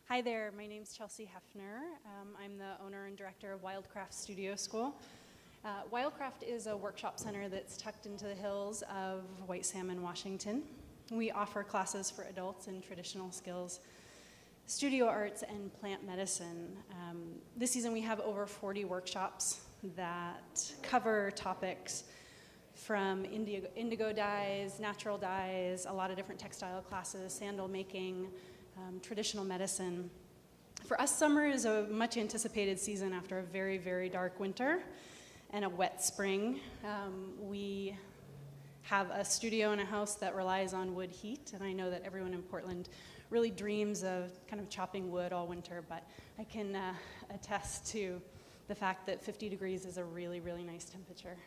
Hi there, my name's Chelsea Heffner. I'm the owner and director of Wildcraft Studio School. Wildcraft is a workshop center that's tucked into the hills of White Salmon, Washington. We offer classes for adults in traditional skills, studio arts, and plant medicine. This season we have over 40 workshops that cover topics from indigo dyes, natural dyes, a lot of different textile classes, sandal making, traditional medicine. For us, summer is a much anticipated season after a very, very dark winter and a wet spring. We have a studio in a house that relies on wood heat, and I know that everyone in Portland really dreams of kind of chopping wood all winter, but I can attest to the fact that 50 degrees is a really, really nice temperature.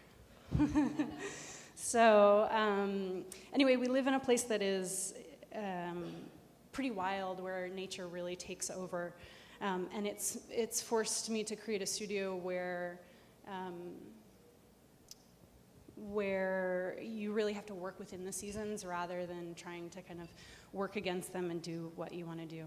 So anyway, we live in a place that is pretty wild, where nature really takes over, and it's forced me to create a studio where you really have to work within the seasons rather than trying to kind of work against them and do what you want to do.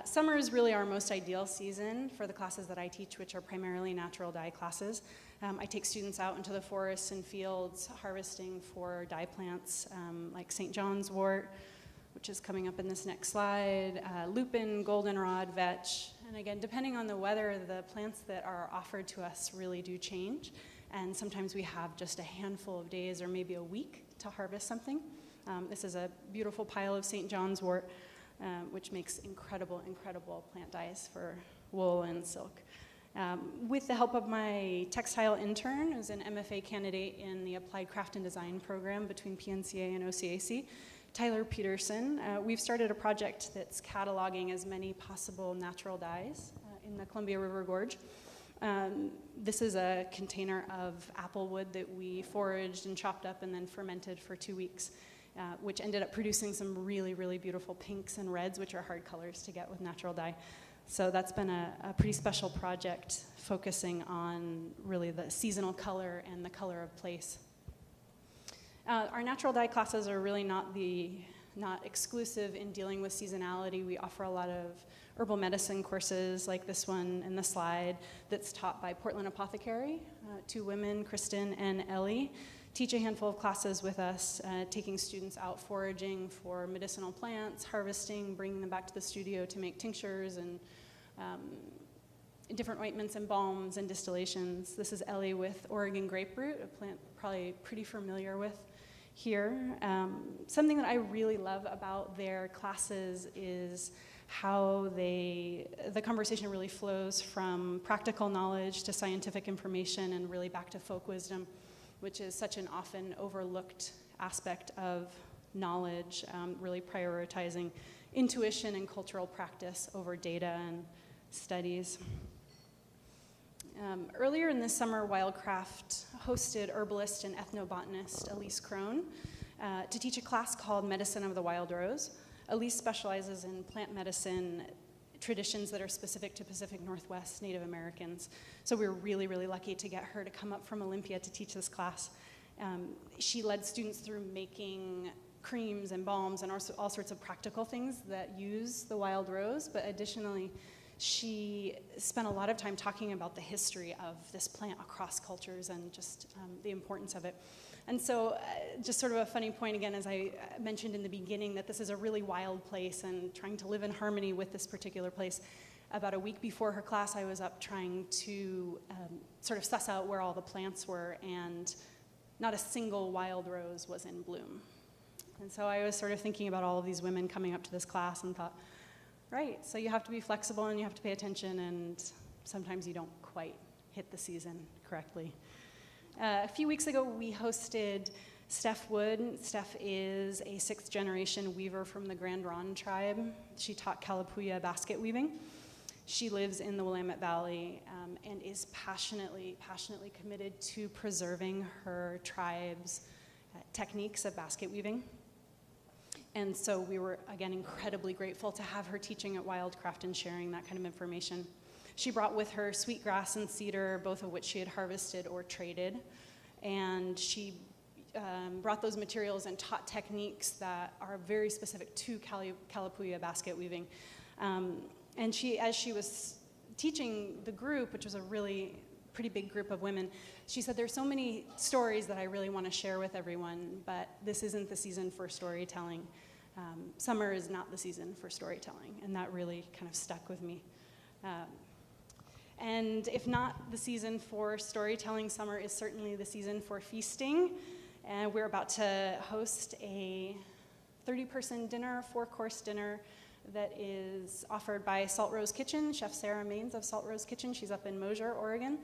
Summer is really our most ideal season for the classes that I teach, which are primarily natural dye classes. I take students out into the forests and fields harvesting for dye plants like St. John's wort, which is coming up in this next slide, lupin, goldenrod, vetch. And again, depending on the weather, the plants that are offered to us really do change. And sometimes we have just a handful of days or maybe a week to harvest something. This is a beautiful pile of St. John's wort, which makes incredible, incredible plant dyes for wool and silk. With the help of my textile intern, who's an MFA candidate in the Applied Craft and Design program between PNCA and OCAC, Tyler Peterson, we've started a project that's cataloging as many possible natural dyes in the Columbia River Gorge. This is a container of apple wood that we foraged and chopped up and then fermented for 2 weeks, which ended up producing some really, really beautiful pinks and reds, which are hard colors to get with natural dye. So that's been a pretty special project focusing on really the seasonal color and the color of place. Our natural dye classes are really not exclusive in dealing with seasonality. We offer a lot of herbal medicine courses like this one in the slide that's taught by Portland Apothecary. 2 women, Kristen and Ellie, teach a handful of classes with us, taking students out foraging for medicinal plants, harvesting, bringing them back to the studio to make tinctures and different ointments and balms and distillations. This is Ellie with Oregon grapefruit, a plant probably pretty familiar with here. Something that I really love about their classes is how the conversation really flows from practical knowledge to scientific information and really back to folk wisdom, which is such an often overlooked aspect of knowledge, really prioritizing intuition and cultural practice over data and studies. Earlier in this summer, Wildcraft hosted herbalist and ethnobotanist Elise Crone to teach a class called Medicine of the Wild Rose. Elise specializes in plant medicine traditions that are specific to Pacific Northwest Native Americans. So we were really, really lucky to get her to come up from Olympia to teach this class. She led students through making creams and balms and all sorts of practical things that use the wild rose, but additionally, she spent a lot of time talking about the history of this plant across cultures and just the importance of it. And so just sort of a funny point again, as I mentioned in the beginning, that this is a really wild place and trying to live in harmony with this particular place. About a week before her class, I was up trying to sort of suss out where all the plants were, and not a single wild rose was in bloom. And so I was sort of thinking about all of these women coming up to this class and thought, right, so you have to be flexible and you have to pay attention, and sometimes you don't quite hit the season correctly. A few weeks ago, we hosted Steph Wood. Steph is a 6th-generation weaver from the Grand Ronde tribe. She taught Kalapuya basket weaving. She lives in the Willamette Valley and is passionately committed to preserving her tribe's techniques of basket weaving. And so we were, again, incredibly grateful to have her teaching at Wildcraft and sharing that kind of information. She brought with her sweetgrass and cedar, both of which she had harvested or traded. And she brought those materials and taught techniques that are very specific to Kalapuya basket weaving. And as she was teaching the group, which was a really pretty big group of women, she said, there's so many stories that I really want to share with everyone, but this isn't the season for storytelling. Summer is not the season for storytelling, and that really kind of stuck with me. And if not the season for storytelling, summer is certainly the season for feasting. And we're about to host a 30-person dinner, 4-course dinner that is offered by Salt Rose Kitchen, Chef Sarah Maines of Salt Rose Kitchen. She's up in Mosier, Oregon.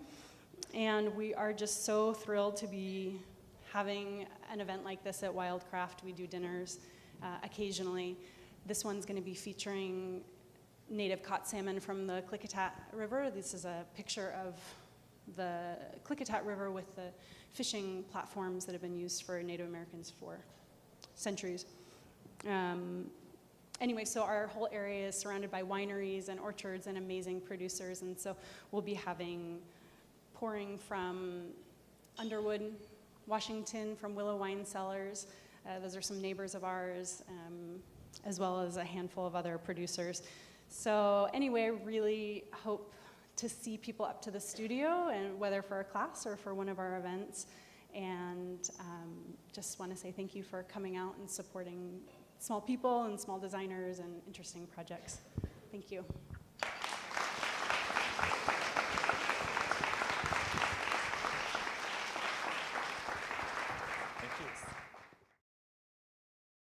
And we are just so thrilled to be having an event like this at Wildcraft. We do dinners occasionally. This one's going to be featuring native caught salmon from the Klickitat River. This is a picture of the Klickitat River with the fishing platforms that have been used for Native Americans for centuries. Anyway, so our whole area is surrounded by wineries and orchards and amazing producers, and so we'll be having pouring from Underwood, Washington, from Willow Wine Cellars. Those are some neighbors of ours, as well as a handful of other producers. So anyway, I really hope to see people up to the studio, and whether for a class or for one of our events. And just want to say thank you for coming out and supporting small people and small designers and interesting projects. Thank you.